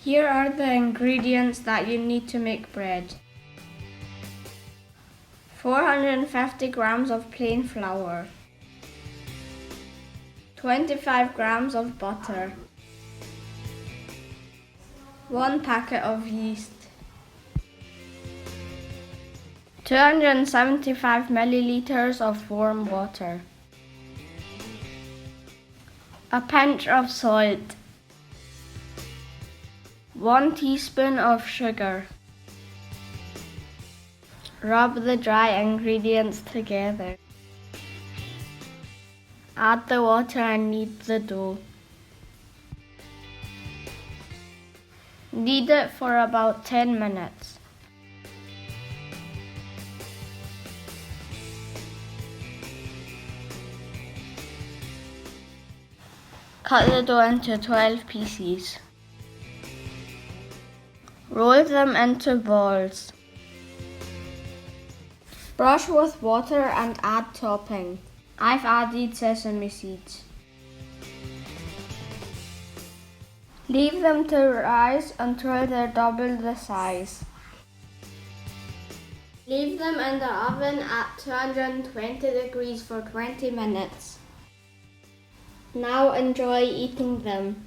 Here are the ingredients that you need to make bread. 450 grams of plain flour, 25 grams of butter, 1 packet of yeast, 275 milliliters of warm water, a pinch of salt, 1 teaspoon of sugar. Rub the dry ingredients together. Add the water and knead the dough. Knead it for about 10 minutes. Cut the dough into 12 pieces. Roll them into balls. Brush with water and add topping. I've added sesame seeds. Leave them to rise until they're double the size. Leave them in the oven at 220 degrees for 20 minutes. Now enjoy eating them.